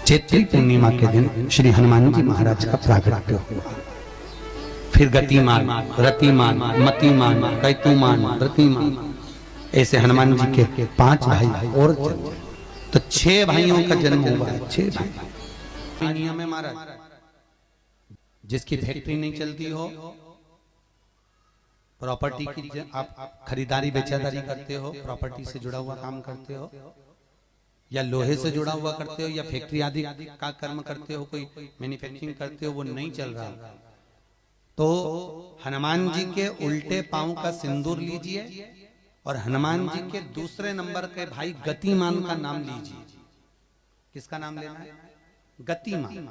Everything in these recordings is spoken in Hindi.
चैत्री पूर्णिमा के दिन श्री हनुमान जी महाराज का प्रागट्य हुआ। फिर गतिमान, रतिमान, मतिमान, कैतुमान, व्रतिमान, ऐसे हनुमान जी के 5 भाई और जन्म, तो 6 भाइयों का जन्म हुआ है। 6 भाई। नियम है महाराज, जिसकी फैक्ट्री नहीं चलती हो, प्रॉपर्टी की आप खरीदारी बेचादारी करते हो, प्रॉपर्टी से जुड़ा हुआ काम करते हो, या लोहे से जुड़ा हुआ करते हो, या फैक्ट्री आदि का कर्म करते हो, कोई मैन्युफैक्चरिंग करते हो, वो नहीं चल रहा, तो हनुमान जी के उल्टे पांव का सिंदूर लीजिए और हनुमान जी के दूसरे नंबर के भाई गतिमान का नाम लीजिए। किसका नाम लेना है? गतिमान।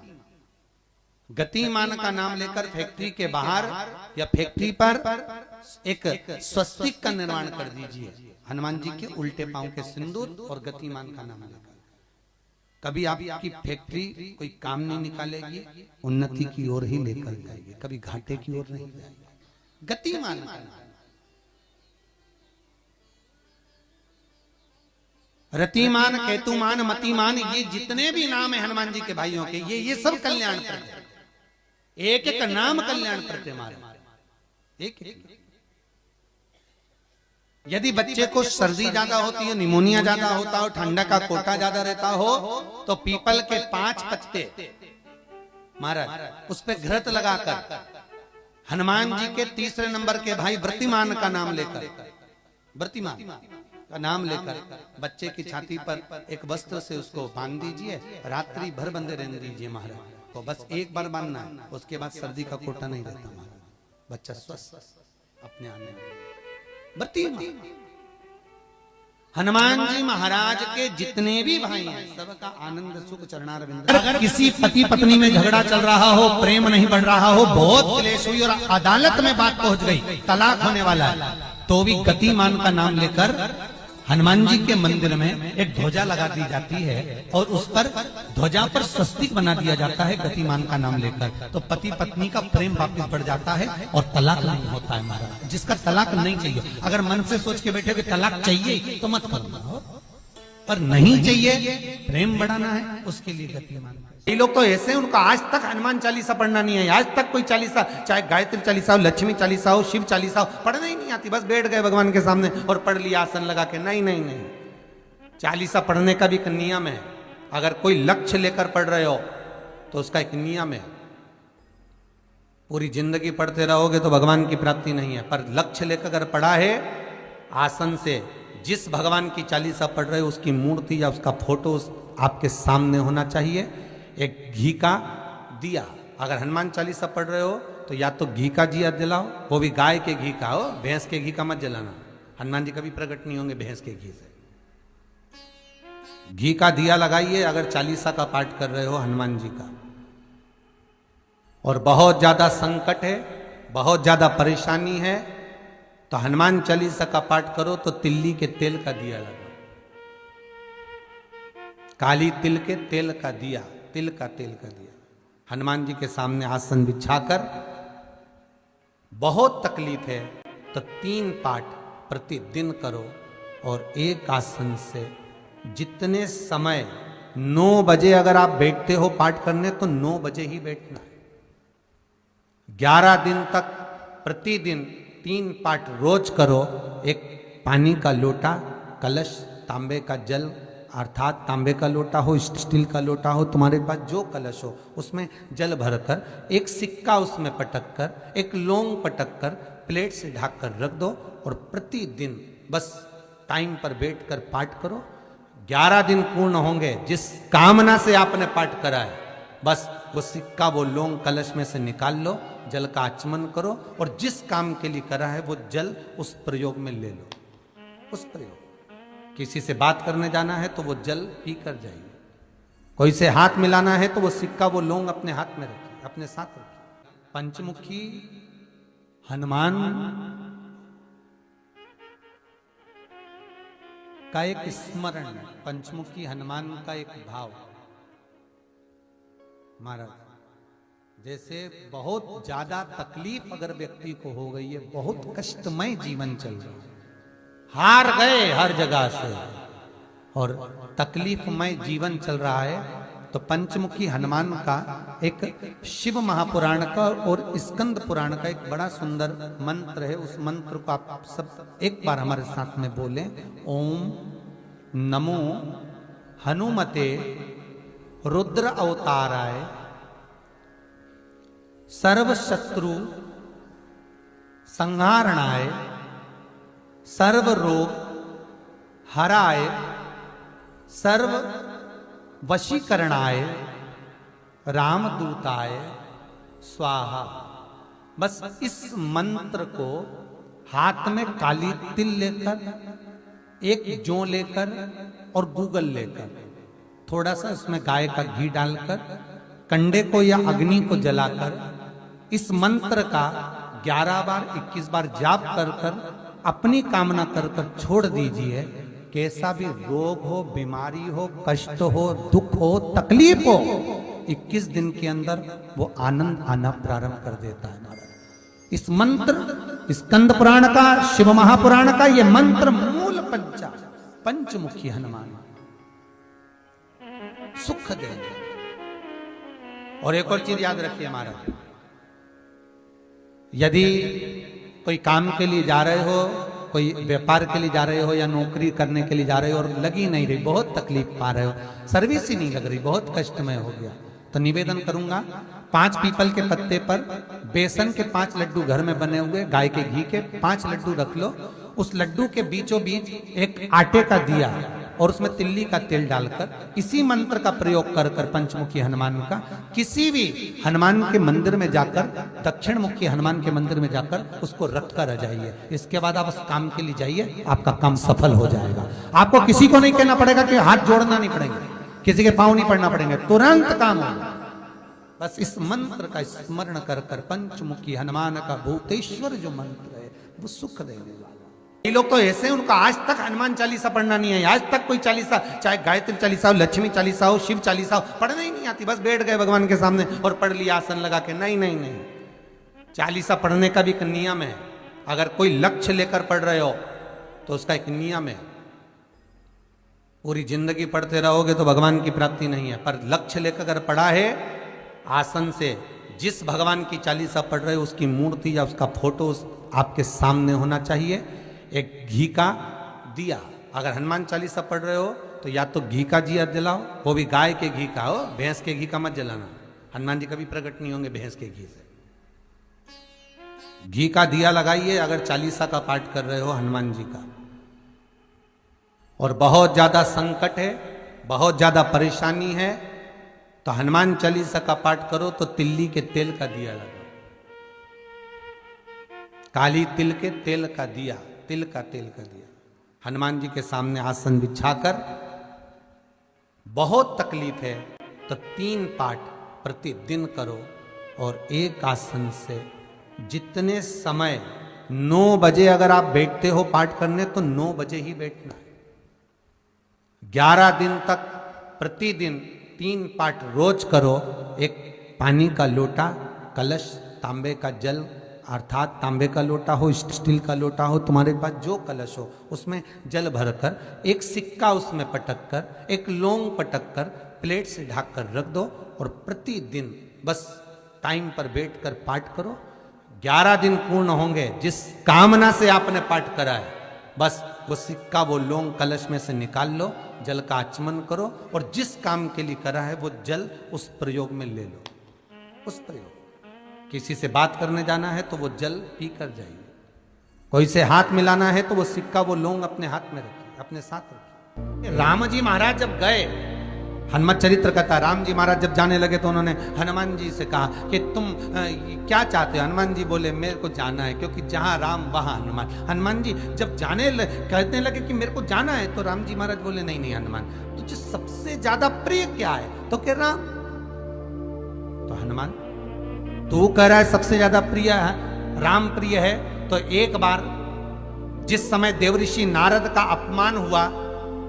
गतिमान का नाम लेकर फैक्ट्री के बाहर या फैक्ट्री पर एक स्वस्तिक का निर्माण कर दीजिए, हनुमान जी के उल्टे पांव के सिंदूर और गतिमान का नाम लेकर। कभी आपकी फैक्ट्री कोई काम नहीं निकालेगी, उन्नति की ओर ही लेकर जाएगी, कभी घाटे की ओर नहीं जाएगी। गतिमान का नाम। रतिमान, केतुमान, मतिमान, ये जितने भी नाम है हनुमान जी के भाइयों के, ये सब कल्याण प्रद है। एक एक नाम कल्याण प्रद हमारे, एक एक। यदि बच्चे को सर्दी ज्यादा होती है, निमोनिया ज्यादा होता हो, ठंडा का कोटा ज्यादा रहता हो, तो पीपल के 5 पत्ते महाराज उस पे घृत लगाकर हनुमान जी के तीसरे नंबर के भाई व्रतिमान का नाम लेकर, व्रतिमान का नाम लेकर बच्चे की छाती पर एक वस्त्र से उसको बांध दीजिए, रात्रि भर बंधे रहने दीजिए महाराज। तो बस एक बार बांधना है, उसके बाद सर्दी का कोटा नहीं रहता महाराज, बच्चा स्वस्थ अपने आने में। हनुमान जी महाराज के जितने भी भाई हैं, सबका आनंद सुख चरणारविंद। अगर किसी पति पत्नी में झगड़ा चल रहा हो, प्रेम नहीं बढ़ रहा हो, बहुत क्लेश हुई और अदालत में बात पहुंच गई, तलाक होने वाला है, तो भी गतिमान का नाम लेकर हनुमान जी के मंदिर में एक ध्वजा लगा दी जाती है और उस पर ध्वजा पर स्वस्तिक बना दिया जाता है गतिमान का नाम लेकर। तो पति पत्नी का प्रेम वापस बढ़ जाता है और तलाक नहीं होता है महाराज। जिसका तलाक नहीं चाहिए, अगर मन से सोच के बैठे कि तलाक चाहिए तो मत करो, पर नहीं चाहिए, प्रेम बढ़ाना है, उसके लिए गतिमान। ये लोग तो ऐसे हैं, उनको आज तक हनुमान चालीसा पढ़ना नहीं है, आज तक कोई चालीसा, चाहे गायत्री चालीसा हो, लक्ष्मी चालीसा हो, शिव चालीसा हो, पढ़ना ही नहीं आती। बस बैठ गए भगवान के सामने और पढ़ लिया आसन लगा के। नहीं नहीं नहीं, चालीसा पढ़ने का भी एक नियम है। अगर कोई लक्ष्य लेकर पढ़ रहे हो तो उसका एक नियम है। पूरी जिंदगी पढ़ते रहोगे तो भगवान की प्राप्ति नहीं है, पर लक्ष्य लेकर अगर पढ़ा है, आसन से जिस भगवान की चालीसा पढ़ रहे हो उसकी मूर्ति या उसका फोटो आपके सामने होना चाहिए। एक घी का दिया, अगर हनुमान चालीसा पढ़ रहे हो तो या तो घी का दिया जलाओ, वो भी गाय के घी का हो, भैंस के घी का मत जलाना। हनुमान जी कभी प्रकट नहीं होंगे भैंस के घी से। घी का दिया लगाइए अगर चालीसा का पाठ कर रहे हो हनुमान जी का। और बहुत ज्यादा संकट है, बहुत ज्यादा परेशानी है, तो हनुमान चालीसा का पाठ करो तो तिल्ली के तेल का दिया लगाओ, काली तिल के तेल का दिया, तिल का तेल का दिया हनुमान जी के सामने आसन बिछाकर। बहुत तकलीफ है तो 3 पाठ प्रतिदिन करो और एक आसन से जितने समय 9 बजे अगर आप बैठते हो पाठ करने तो 9 बजे ही बैठना है। 11 दिन तक प्रतिदिन 3 पाठ रोज करो। एक पानी का लोटा, कलश, तांबे का जल अर्थात तांबे का लोटा हो, स्टील का लोटा हो, तुम्हारे पास जो कलश हो, उसमें जल भरकर एक सिक्का उसमें पटक कर, एक लौंग पटक कर प्लेट से ढक कर रख दो और प्रतिदिन बस टाइम पर बैठकर पाठ करो। 11 दिन पूर्ण होंगे, जिस कामना से आपने पाठ करा है, बस वो सिक्का, वो लौंग कलश में से निकाल लो, जल का आचमन करो और जिस काम के लिए करा है वो जल उस प्रयोग में ले लो। उस प्रयोग, किसी से बात करने जाना है तो वो जल पी कर जाइए, कोई से हाथ मिलाना है तो वो सिक्का, वो लौंग अपने हाथ में रखिए, अपने साथ रखिए। पंचमुखी हनुमान का एक स्मरण, पंचमुखी हनुमान का एक भाव महाराज। जैसे बहुत ज्यादा तकलीफ अगर व्यक्ति को हो गई है, बहुत कष्टमय जीवन चल रहा है, हार गए हर जगह से और तकलीफमय जीवन चल रहा है, तो पंचमुखी हनुमान का एक शिव महापुराण का और स्कंद पुराण का एक बड़ा सुंदर मंत्र है। उस मंत्र को आप सब एक बार हमारे साथ में बोलें। ओम नमो हनुमते रुद्र अवताराय सर्व शत्रु संहारणाय सर्व रोग हराय सर्व वशीकरणाय रामदूताय स्वाहा। बस इस मंत्र को हाथ में काली तिल लेकर, एक जौ लेकर और गूगल लेकर, थोड़ा सा उसमें गाय का घी डालकर, कंडे को या अग्नि को जलाकर इस मंत्र का 11 बार 21 बार जाप कर कर अपनी कामना कर कर छोड़ दीजिए। कैसा भी रोग हो, बीमारी हो, कष्ट हो, दुख हो, तकलीफ हो, 21 दिन के अंदर वो आनंद आना प्रारंभ कर देता है महाराज। इस मंत्र स्कंद पुराण का, शिव महापुराण का ये मंत्र मूल पंचमुखी हनुमान सुख देंगे। और एक और चीज याद रखिए महाराज, यदि कोई काम के लिए जा रहे हो, कोई व्यापार के लिए जा रहे हो या नौकरी करने के लिए जा रहे हो और लगी नहीं रही, बहुत तकलीफ पा रहे हो, सर्विस ही नहीं लग रही, बहुत कष्टमय हो गया, तो निवेदन करूंगा 5 पीपल के पत्ते पर बेसन के 5 लड्डू घर में बने हुए, गाय के घी के 5 लड्डू रख लो। उस लड्डू के बीचों बीच एक आटे का दिया और उसमें तिल्ली का तेल डालकर इसी मंत्र का प्रयोग कर कर पंचमुखी हनुमान का किसी भी हनुमान के मंदिर में जाकर, दक्षिण मुखी हनुमान के मंदिर में जाकर उसको रख कर आ जाइए। इसके बाद आप उस काम के लिए जाइए, आपका काम सफल हो जाएगा। आपको किसी को नहीं कहना पड़ेगा कि हाथ जोड़ना नहीं पड़ेगा, किसी के पांव नहीं पड़ना पड़ेंगे, तुरंत काम होगा। बस इस मंत्र का स्मरण कर कर पंचमुखी हनुमान का भूतेश्वर जो मंत्र है वो सुख देने वाला। ये लोग तो ऐसे, उनको आज तक हनुमान चालीसा पढ़ना नहीं है, आज तक कोई चालीसा, चाहे गायत्री चालीसा हो, लक्ष्मी चालीसा हो, शिव चालीसा हो, पढ़ना ही नहीं आती। बस बैठ गए भगवान के सामने और पढ़ लिया आसन लगा के। नहीं नहीं नहीं, चालीसा पढ़ने का भी एक नियम है। अगर कोई लक्ष्य लेकर पढ़ रहे हो तो उसका एक नियम है। पूरी जिंदगी पढ़ते रहोगे तो भगवान की प्राप्ति नहीं है, पर लक्ष्य लेकर अगर पढ़ा है आसन से, जिस भगवान की चालीसा पढ़ रहे हो उसकी मूर्ति या उसका फोटो आपके सामने होना चाहिए। एक घी का दिया, अगर हनुमान चालीसा पढ़ रहे हो तो या तो घी का दिया जलाओ, वो भी गाय के घी का हो, भैंस के घी का मत जलाना। हनुमान जी कभी प्रकट नहीं होंगे भैंस के घी से। घी का दिया लगाइए अगर चालीसा का पाठ कर रहे हो हनुमान जी का। और बहुत ज्यादा संकट है, बहुत ज्यादा परेशानी है तो हनुमान चालीसा का पाठ करो तो तिल्ली के तेल का दिया लगाओ, काली तिल के तेल का दिया, तिल का तेल का दिया हनुमान जी के सामने आसन बिछाकर। बहुत तकलीफ है तो 3 पाठ प्रतिदिन करो और एक आसन से जितने समय 9 बजे अगर आप बैठते हो पाठ करने तो 9 बजे ही बैठना है। 11 दिन तक प्रतिदिन 3 पाठ रोज करो। एक पानी का लोटा, कलश, तांबे का जल अर्थात तांबे का लोटा हो, स्टील का लोटा हो, तुम्हारे पास जो कलश हो उसमें जल भरकर एक सिक्का उसमें पटक कर, एक लौंग पटक कर प्लेट से ढक कर रख दो और प्रतिदिन बस टाइम पर बैठकर पाठ करो। 11 दिन पूर्ण होंगे, जिस कामना से आपने पाठ करा है बस वो सिक्का, वो लौंग कलश में से निकाल लो, जल का आचमन करो और जिस काम के लिए करा है वो जल उस प्रयोग में ले लो। उस प्रयोग, किसी से बात करने जाना है तो वो जल पी कर जाइए, कोई से हाथ मिलाना है तो वो सिक्का, वो लौंग अपने हाथ में रखिए, अपने साथ रखिए। राम जी महाराज जब गए, हनुमत चरित्र कहता, राम जी महाराज जब जाने लगे तो उन्होंने हनुमान जी से कहा कि तुम क्या चाहते हो। हनुमान जी बोले मेरे को जाना है, क्योंकि जहां राम वहां हनुमान। हनुमान जी जब कहने लगे कि मेरे को जाना है तो राम जी महाराज बोले नहीं नहीं हनुमान, तुझे सबसे ज्यादा प्रिय क्या है? तो कह राम। तो हनुमान तू कह रहा है सबसे ज्यादा प्रिय है, राम प्रिय है, तो एक बार जिस समय देवऋषि नारद का अपमान हुआ,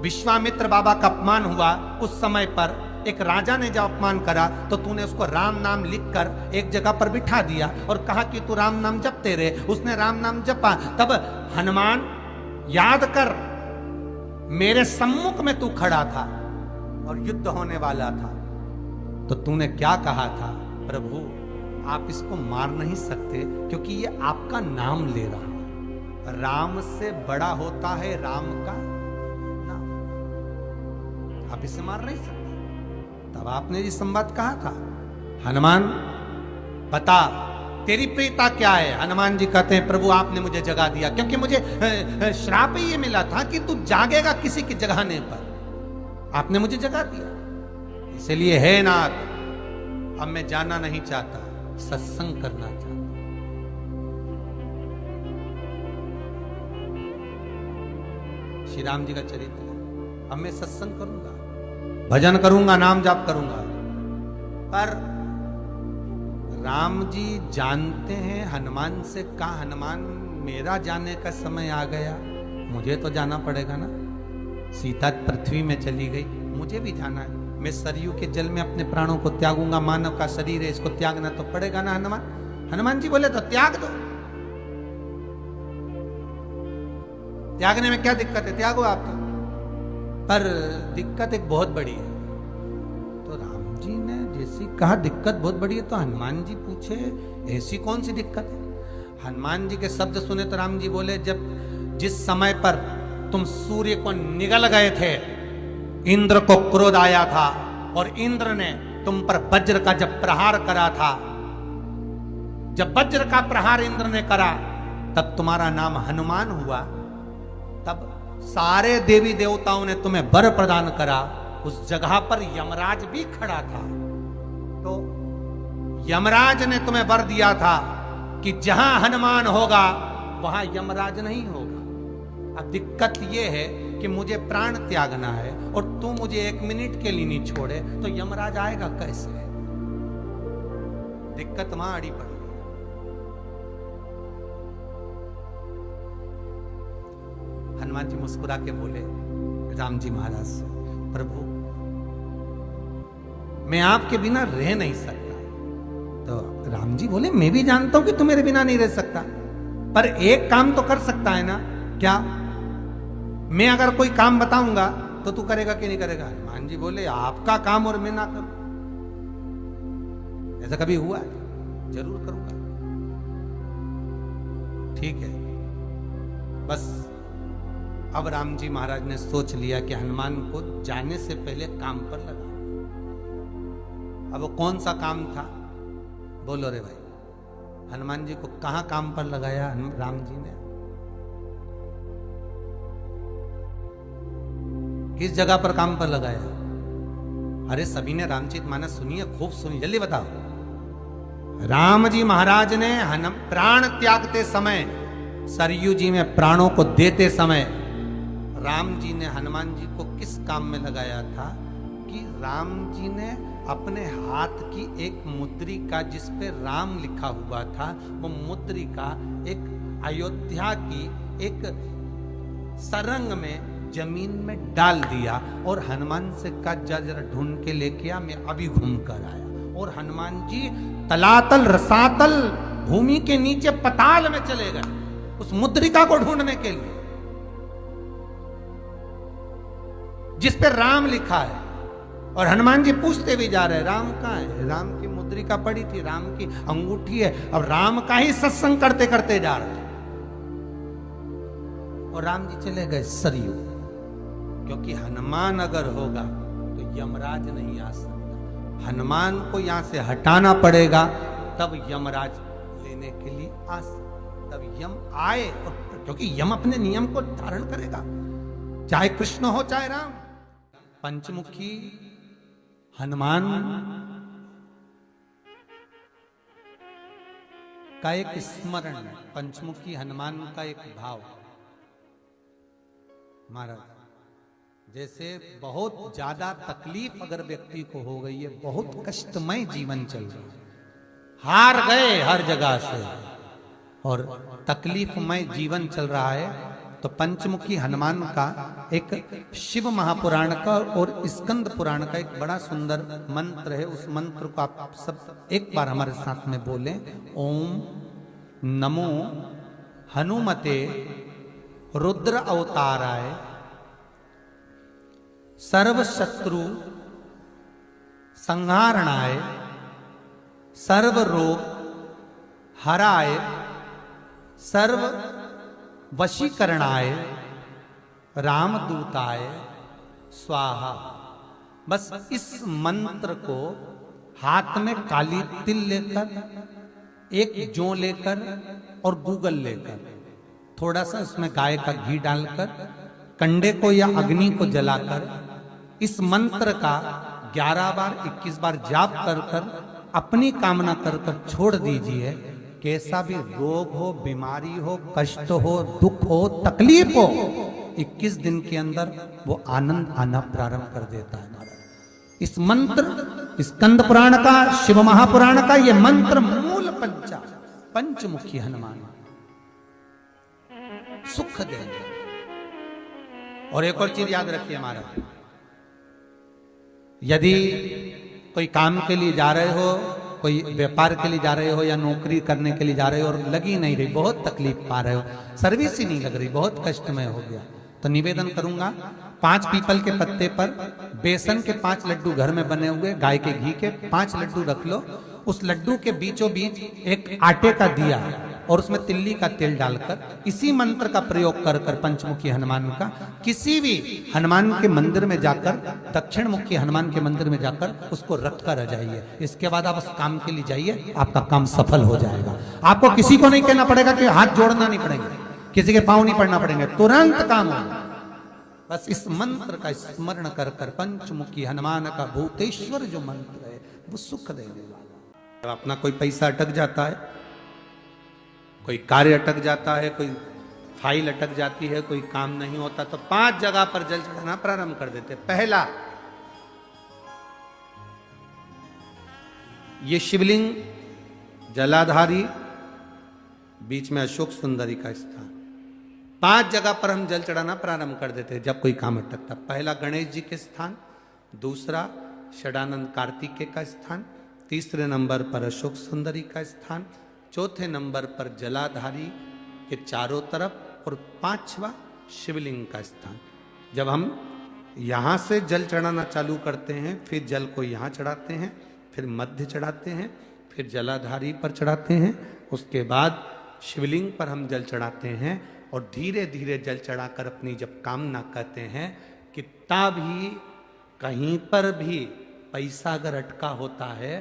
विश्वामित्र बाबा का अपमान हुआ, उस समय पर एक राजा ने जब अपमान करा तो तूने उसको राम नाम लिखकर एक जगह पर बिठा दिया और कहा कि तू राम नाम जपते रहे। उसने राम नाम जपा। तब हनुमान याद कर, मेरे सम्मुख में तू खड़ा था और युद्ध होने वाला था, तो तूने क्या कहा था? प्रभु आप इसको मार नहीं सकते क्योंकि ये आपका नाम ले रहा है। राम से बड़ा होता है राम का नाम, आप इसे मार नहीं सकते। तब आपने ये संवाद कहा था, हनुमान बता तेरी प्रीता क्या है? हनुमान जी कहते हैं प्रभु आपने मुझे जगा दिया क्योंकि मुझे श्राप ही ये मिला था कि तू जागेगा किसी के जगाने पर, आपने मुझे जगा दिया। इसलिए है नाथ, अब मैं जाना नहीं चाहता, सत्संग करना चाहता। श्री राम जी का चरित्र, अब मैं सत्संग करूंगा, भजन करूंगा, नाम जाप करूंगा। पर राम जी जानते हैं हनुमान से कहा, हनुमान मेरा जाने का समय आ गया, मुझे तो जाना पड़ेगा ना। सीता पृथ्वी में चली गई, मुझे भी जाना है। मैं सरयू के जल में अपने प्राणों को त्यागूंगा, मानव का शरीर है, इसको त्यागना तो पड़ेगा ना हनुमान। हनुमान जी बोले तो त्याग दो, त्यागने में क्या दिक्कत है, त्यागो आप तो। पर दिक्कत एक बहुत बड़ी है। तो राम जी ने जैसी कहा दिक्कत बहुत बड़ी है, तो हनुमान जी पूछे ऐसी कौन सी दिक्कत है? हनुमान जी के शब्द सुने तो राम जी बोले, जब जिस समय पर तुम सूर्य को निगल गए थे, इंद्र को क्रोध आया था और इंद्र ने तुम पर वज्र का जब प्रहार करा था, जब वज्र का प्रहार इंद्र ने करा तब तुम्हारा नाम हनुमान हुआ। तब सारे देवी देवताओं ने तुम्हें वर प्रदान करा। उस जगह पर यमराज भी खड़ा था, तो यमराज ने तुम्हें वर दिया था कि जहां हनुमान होगा वहां यमराज नहीं होगा। अब दिक्कत यह है कि मुझे प्राण त्यागना है और तू मुझे 1 मिनट के लिए नहीं छोड़े तो यमराज आएगा कैसे? दिक्कत वहां अड़ी पड़ी। हनुमान जी मुस्कुरा के बोले राम जी महाराज से, प्रभु मैं आपके बिना रह नहीं सकता। तो राम जी बोले मैं भी जानता हूं कि तू मेरे बिना नहीं रह सकता, पर एक काम तो कर सकता है ना। क्या? मैं अगर कोई काम बताऊंगा तो तू करेगा कि नहीं करेगा? हनुमान जी बोले आपका काम और मैं ना करूं, ऐसा कभी हुआ है? जरूर करूंगा। ठीक है। बस अब राम जी महाराज ने सोच लिया कि हनुमान को जाने से पहले काम पर लगा। अब वो कौन सा काम था? बोलो रे भाई। हनुमान जी को कहां काम पर लगाया राम जी ने? किस जगह पर काम पर लगाया? अरे सभी ने रामचरितमानस सुनी है, खूब सुनी, जल्दी बताओ। राम जी महाराज ने प्राण त्यागते समय, सरयू जी में प्राणों को देते समय राम जी ने हनुमान जी को किस काम में लगाया था कि राम जी ने अपने हाथ की एक मुद्रिका जिस पे राम लिखा हुआ था, वो मुद्रिका एक अयोध्या की एक सरंग में जमीन में डाल दिया और हनुमान से कहा जा जरा ढूंढ के लेके आ, मैं अभी घूम कर आया। और हनुमान जी तलातल रसातल भूमि के नीचे पताल में चले गए उस मुद्रिका को ढूंढने के लिए जिस पे राम लिखा है। और हनुमान जी पूछते भी जा रहे राम कहाँ है? राम की मुद्रिका पड़ी थी, राम की अंगूठी है। अब राम का ही सत्संग करते करते जा रहे थे और राम जी चले गए सरयू, क्योंकि हनुमान अगर होगा तो यमराज नहीं आ सकता। हनुमान को यहां से हटाना पड़ेगा तब यमराज लेने के लिए आ सकता, तब यम आए। और क्योंकि यम अपने नियम को धारण करेगा, चाहे कृष्ण हो चाहे राम। पंचमुखी हनुमान का एक स्मरण, पंचमुखी हनुमान का एक भाव। महाराज जैसे बहुत ज्यादा तकलीफ अगर व्यक्ति को हो गई है, बहुत कष्टमय जीवन चल रहा है, हार गए हर जगह से और तकलीफमय जीवन चल रहा है, तो पंचमुखी हनुमान का एक शिव महापुराण का और स्कंद पुराण का एक बड़ा सुंदर मंत्र है। उस मंत्र को आप सब एक बार हमारे साथ में बोलें। ओम नमो हनुमते रुद्र अवताराय सर्व शत्रु संहारणाय, सर्व रोग हराय, सर्व वशीकरणाय, रामदूताय स्वाहा। बस इस मंत्र को हाथ में काली तिल लेकर, एक जौ लेकर और गूगल लेकर, थोड़ा सा उसमें गाय का घी डालकर, कंडे को या अग्नि को जलाकर इस मंत्र का 11 बार 21 बार जाप कर कर अपनी कामना कर कर छोड़ दीजिए। कैसा भी रोग हो, बीमारी हो, कष्ट हो, दुख हो, तकलीफ हो, 21 दिन के अंदर वो आनंद आना प्रारंभ कर देता है। इस मंत्र, स्कंद पुराण का, शिव महापुराण का ये मंत्र मूल पंचमुखी हनुमान सुख देंगे। और एक और चीज याद रखिए हमारा, यदि कोई काम के लिए जा रहे हो, कोई व्यापार के लिए जा रहे हो या नौकरी करने के लिए जा रहे हो और लगी नहीं रही, बहुत तकलीफ पा रहे हो, सर्विस ही नहीं लग रही, बहुत कष्टमय हो गया, तो निवेदन करूंगा 5 पीपल के पत्ते पर बेसन के 5 लड्डू घर में बने हुए, गाय के घी के 5 लड्डू रख लो। उस लड्डू के बीचों बीच एक आटे का दिया और उसमें तिल्ली का तेल डालकर इसी मंत्र का प्रयोग कर कर पंचमुखी हनुमान का किसी भी हनुमान के मंदिर में जाकर, दक्षिण मुखी हनुमान के मंदिर में जाकर उसको रख कर आ जाइए। इसके बाद आप उस काम के लिए जाइए, आपका काम सफल हो जाएगा। आपको किसी को नहीं कहना पड़ेगा कि हाथ जोड़ना नहीं पड़ेंगे, किसी के पांव नहीं पड़ना पड़ेंगे, तुरंत काम होगा। बस इस मंत्र का स्मरण कर कर पंचमुखी हनुमान का भूतेश्वर जो मंत्र है वो सुख देने वाला। जब अपना कोई पैसा अटक जाता है, कोई कार्य अटक जाता है, कोई फाइल अटक जाती है, कोई काम नहीं होता, तो 5 जगह पर जल चढ़ाना प्रारंभ कर देते। पहला, ये शिवलिंग जलाधारी, बीच में अशोक सुंदरी का स्थान, 5 जगह पर हम जल चढ़ाना प्रारंभ कर देते हैं जब कोई काम अटकता। पहला गणेश जी के स्थान, दूसरा षडानंद कार्तिकेय का स्थान, तीसरे नंबर पर अशोक सुंदरी का स्थान, चौथे नंबर पर जलाधारी के चारों तरफ, और 5वां शिवलिंग का स्थान। जब हम यहाँ से जल चढ़ाना चालू करते हैं, फिर जल को यहाँ चढ़ाते हैं, फिर मध्य चढ़ाते हैं, फिर जलाधारी पर चढ़ाते हैं, उसके बाद शिवलिंग पर हम जल चढ़ाते हैं और धीरे धीरे जल चढ़ाकर अपनी जब कामना कहते हैं, कितना भी कहीं पर भी पैसा अगर अटका होता है,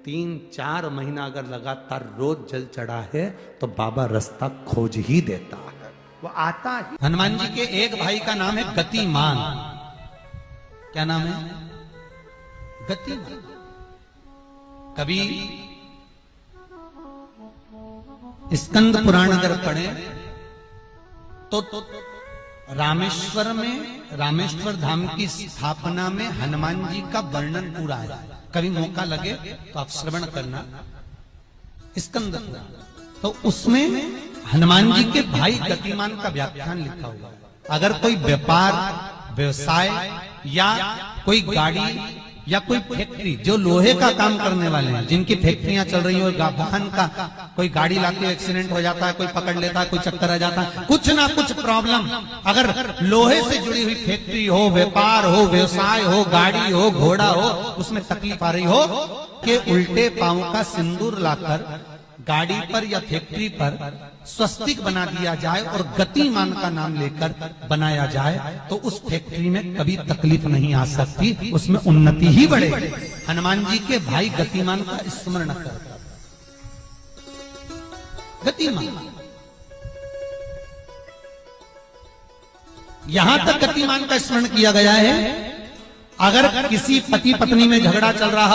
3-4 महीना अगर लगातार रोज जल चढ़ा है तो बाबा रास्ता खोज ही देता है, वो आता ही। हनुमान जी के एक भाई का नाम है गतिमान। क्या नाम है? गतिमान। कभी स्कंद पुराण अगर पढ़े तो रामेश्वर में, रामेश्वर धाम की स्थापना में हनुमान जी का वर्णन पूरा है। कभी मौका लगे तो आप श्रवण करना स्कंद पुराण, तो उसमें हनुमान जी के भाई गतिमान का व्याख्यान लिखा हुआ। अगर कोई व्यापार, व्यवसाय या कोई गाड़ी या कोई फैक्ट्री, जो लोहे का काम करने वाले हैं, जिनकी फैक्ट्रियां चल रही हो, वाहन का कोई गाड़ी लाके एक्सीडेंट हो जाता है, कोई पकड़ लेता है, कोई चक्कर आ जाता है, कुछ ना कुछ प्रॉब्लम, अगर लोहे से जुड़ी हुई फैक्ट्री हो, व्यापार हो, व्यवसाय हो, गाड़ी हो, घोड़ा हो, उसमें तकलीफ आ रही हो, कि उल्टे पांव का सिंदूर लाकर गाड़ी पर या फैक्ट्री पर स्वस्तिक बना दिया जाए और गतिमान का नाम लेकर बनाया जाए, तो उस फैक्ट्री में कभी तकलीफ नहीं आ सकती, उसमें उन्नति ही बढ़ेगी। हनुमान जी के भाई गतिमान का स्मरण कर, गतिमान, यहां तक गतिमान का स्मरण किया गया है। अगर किसी पति पत्नी में झगड़ा चल रहा हो,